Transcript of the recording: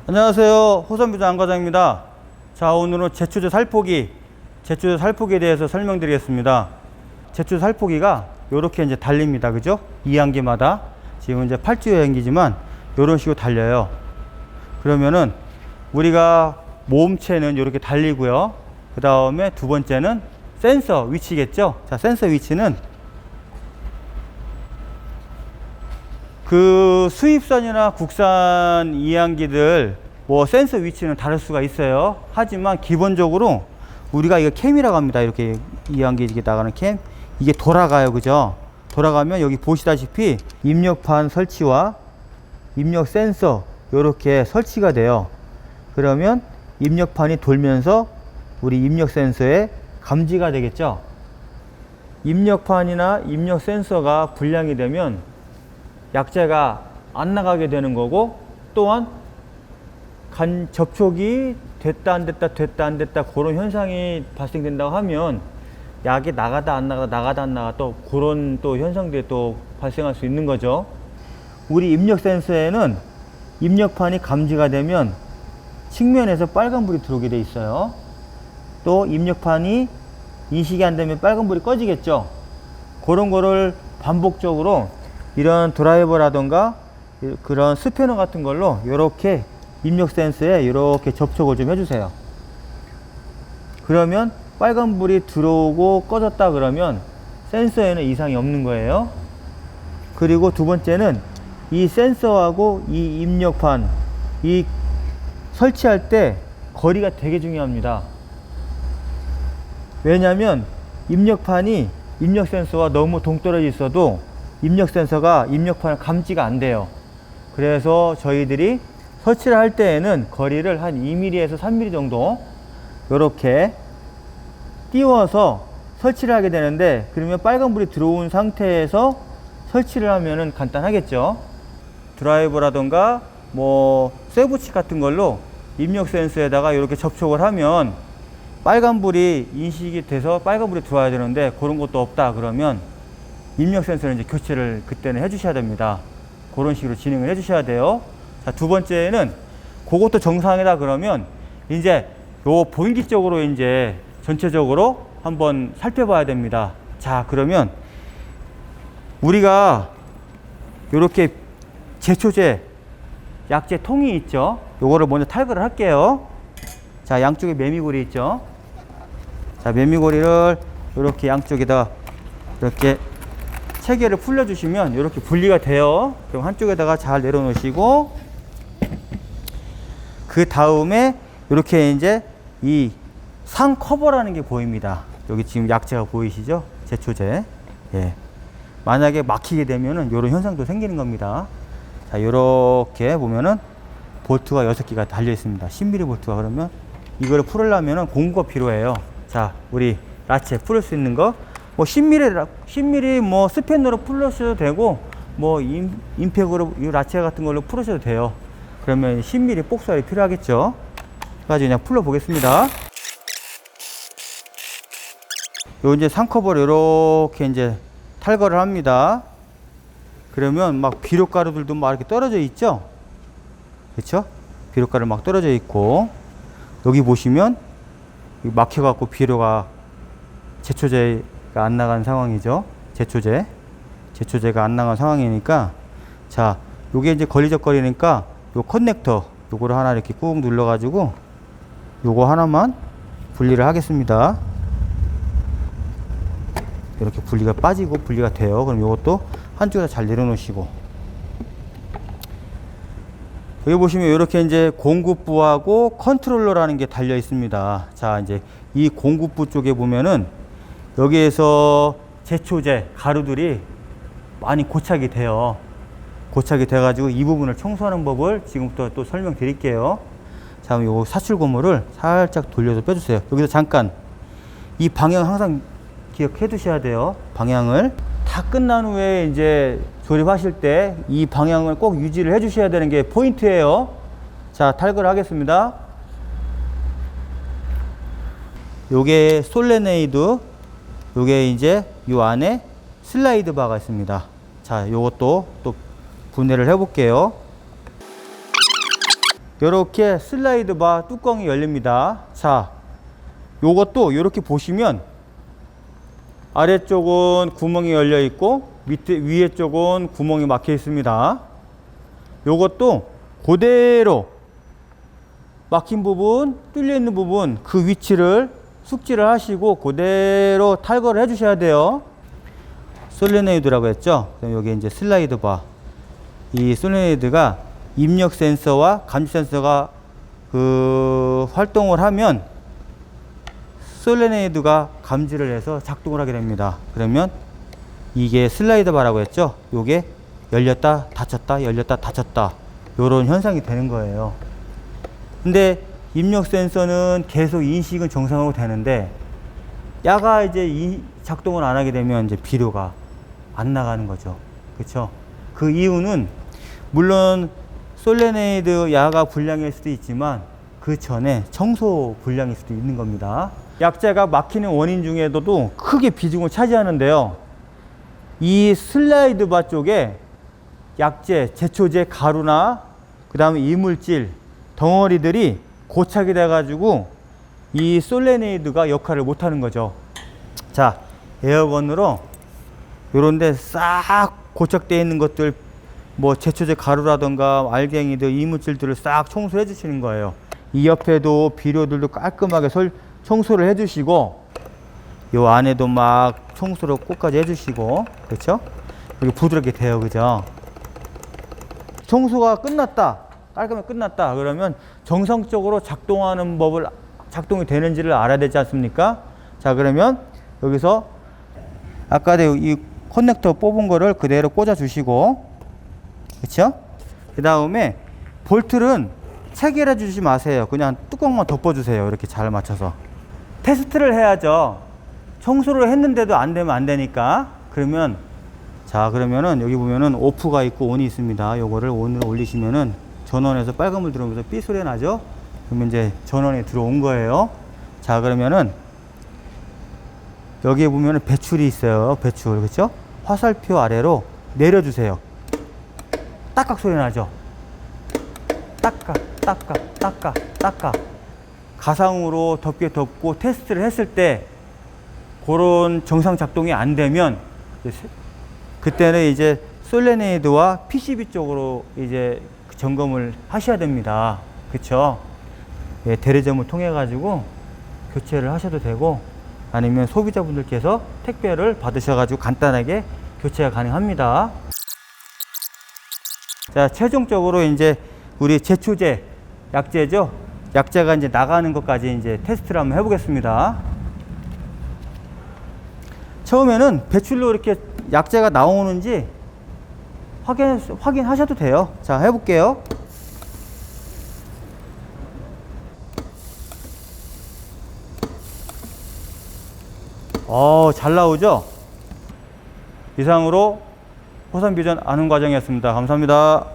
안녕하세요. 호선부장 안과장입니다. 자, 오늘은 제초제 살포기에 대해서 설명드리겠습니다. 제초제 살포기가 이렇게 이제 달립니다. 그죠? 2항기마다 지금 이제 8주여행기지만 이런 식으로 달려요. 그러면은 우리가 모음체는 이렇게 달리고요. 그 다음에 두 번째는 센서 위치겠죠? 자, 센서 위치는 그 수입산이나 국산 이항기들 뭐 센서 위치는 다를 수가 있어요. 하지만 기본적으로 우리가 이거 캠이라고 합니다. 이렇게 이항기 이렇게 나가는 캠, 이게 돌아가요. 그죠? 돌아가면 여기 보시다시피 입력판 설치와 입력 센서 이렇게 설치가 돼요. 그러면 입력판이 돌면서 우리 입력 센서에 감지가 되겠죠. 입력판이나 입력 센서가 불량이 되면 약재가 안 나가게 되는 거고, 또한 접촉이 됐다 안 됐다 그런 현상이 발생된다고 하면 약이 나가다 안 나가 또 그런 또 현상들이 또 발생할 수 있는 거죠. 우리 입력 센서에는 입력판이 감지가 되면 측면에서 빨간불이 들어오게 돼 있어요. 또 입력판이 인식이 안 되면 빨간불이 꺼지겠죠. 그런 거를 반복적으로 이런 드라이버라던가 그런 스패너 같은 걸로 이렇게 입력 센서에 이렇게 접촉을 좀 해주세요. 그러면 빨간불이 들어오고 꺼졌다 그러면 센서에는 이상이 없는 거예요. 그리고 두 번째는 이 센서하고 이 입력판 이 설치할 때 거리가 되게 중요합니다. 왜냐하면 입력판이 입력 센서와 너무 동떨어져 있어도 입력 센서가 입력판을 감지가 안 돼요. 그래서 저희들이 설치를 할 때에는 거리를 한 2mm에서 3mm 정도 이렇게 띄워서 설치를 하게 되는데, 그러면 빨간불이 들어온 상태에서 설치를 하면은 간단하겠죠. 드라이버라던가 뭐 쇠붙이 같은 걸로 입력 센서에다가 이렇게 접촉을 하면 빨간불이 인식이 돼서 빨간불이 들어와야 되는데 그런 것도 없다 그러면 입력 센서는 이제 교체를 그때는 해 주셔야 됩니다. 그런 식으로 진행을 해 주셔야 돼요. 자, 두 번째는 그것도 정상이다 그러면 이제 요 보인기 쪽으로 이제 전체적으로 한번 살펴봐야 됩니다. 자, 그러면 우리가 요렇게 제초제 약재 통이 있죠. 요거를 먼저 탈거를 할게요. 자, 양쪽에 매미고리 있죠. 자, 매미고리를 이렇게 양쪽에다 이렇게 체계를 풀려주시면 이렇게 분리가 돼요. 그럼 한쪽에다가 잘 내려놓으시고, 그 다음에 이렇게 이제 이 상 커버라는 게 보입니다. 여기 지금 약재가 보이시죠? 제초제. 예. 만약에 막히게 되면은 이런 현상도 생기는 겁니다. 자, 이렇게 보면은 볼트가 6개가 달려 있습니다. 10mm 볼트가. 그러면 이거를 풀으려면은 공구가 필요해요. 자, 우리 라체 풀을 수 있는 거. 뭐 10mm 뭐 스패너로 풀으셔도 되고, 뭐 임팩으로 이 라체 같은 걸로 풀으셔도 돼요. 그러면 10mm 복사이 필요하겠죠. 그래가지고 그냥 풀러 보겠습니다. 요 이제 상커버를 이렇게 이제 탈거를 합니다. 그러면 막 비료가루들도 막 이렇게 떨어져 있죠. 그렇죠? 비료가루 막 떨어져 있고, 여기 보시면 막혀갖고 비료가 제초제가 안 나간 상황이죠. 제초제가 안 나간 상황이니까, 자, 요게 이제 걸리적거리니까 요 커넥터 요거를 하나 이렇게 꾹 눌러 가지고 요거 하나만 분리를 하겠습니다. 이렇게 분리가 빠지고 분리가 돼요. 그럼 요것도 한쪽에다 잘 내려놓으시고, 여기 보시면 이렇게 이제 공급부하고 컨트롤러라는 게 달려 있습니다. 자, 이제 이 공급부 쪽에 보면은 여기에서 제초제 가루들이 많이 고착이 돼요. 고착이 돼 가지고 이 부분을 청소하는 법을 지금부터 또 설명드릴게요. 자, 그럼 요 사출 고무를 살짝 돌려서 빼주세요. 여기서 잠깐 이 방향 항상 기억해 두셔야 돼요. 방향을 다 끝난 후에 이제 조립하실 때 이 방향을 꼭 유지를 해 주셔야 되는 게 포인트예요. 자, 탈거를 하겠습니다. 요게 솔레네이드, 요게 이제 요 안에 슬라이드 바가 있습니다. 자, 요것도 또 분해를 해 볼게요. 이렇게 슬라이드 바 뚜껑이 열립니다. 자, 요것도 이렇게 보시면 아래쪽은 구멍이 열려 있고 위에 쪽은 구멍이 막혀 있습니다. 요것도 그대로 막힌 부분, 뚫려 있는 부분 그 위치를 숙지를 하시고 그대로 탈거를 해 주셔야 돼요. 솔레노이드라고 했죠. 그럼 여기 이제 슬라이드 바. 이 솔레노이드가 입력 센서와 감지 센서가 활동을 하면 솔레노이드가 감지를 해서 작동을 하게 됩니다. 그러면 이게 슬라이드 바라고 했죠. 요게 열렸다 닫혔다 열렸다 닫혔다 요런 현상이 되는 거예요. 근데 입력 센서는 계속 인식은 정상으로 되는데 야가 이제 작동을 안 하게 되면 이제 비료가 안 나가는 거죠. 그렇죠? 그 이유는 물론 솔레네이드 야가 불량일 수도 있지만 그 전에 청소 불량일 수도 있는 겁니다. 약재가 막히는 원인 중에도 크게 비중을 차지하는데요. 이 슬라이드 바 쪽에 약재, 제초제, 가루나 그 다음에 이물질 덩어리들이 고착이 돼 가지고 이 솔레네이드가 역할을 못 하는 거죠. 자, 에어건으로 요런데 싹 고착되어 있는 것들 뭐 제초제 가루라던가 알갱이들 이물질들을 싹 청소해 주시는 거예요. 이 옆에도 비료들도 깔끔하게 청소를 해 주시고 요 안에도 막 청소를 끝까지 해 주시고 그렇죠? 이렇게 부드럽게 돼요. 그죠? 청소가 끝났다. 깔끔하게 끝났다. 그러면 정상적으로 작동이 되는지를 알아야 되지 않습니까? 자, 그러면 여기서 아까 이 커넥터 뽑은 거를 그대로 꽂아 주시고 그렇죠? 그 다음에 볼트는 체결해 주지 마세요. 그냥 뚜껑만 덮어 주세요. 이렇게 잘 맞춰서 테스트를 해야죠. 청소를 했는데도 안 되면 안 되니까. 그러면 그러면은 여기 보면은 오프가 있고 온이 있습니다. 요거를 온을 올리시면은 전원에서 빨간불 들어오면서 삐 소리 나죠? 그러면 이제 전원에 들어온 거예요. 자, 그러면은 여기에 보면은 배출이 있어요. 배출. 그렇죠? 화살표 아래로 내려주세요. 딱각 소리 나죠? 딱각, 딱각, 딱각, 딱각. 가상으로 덮개 덮고 테스트를 했을 때 그런 정상 작동이 안 되면 그때는 이제 솔레네이드와 PCB 쪽으로 이제 점검을 하셔야 됩니다. 그쵸? 예, 대리점을 통해 가지고 교체를 하셔도 되고 아니면 소비자분들께서 택배를 받으셔 가지고 간단하게 교체가 가능합니다. 자, 최종적으로 이제 우리 제초제 약재죠. 약재가 이제 나가는 것까지 이제 테스트를 한번 해보겠습니다. 처음에는 배출로 이렇게 약재가 나오는지 확인하셔도 돼요. 자, 해볼게요. 잘 나오죠? 이상으로 호산비전 안흥 과정이었습니다. 감사합니다.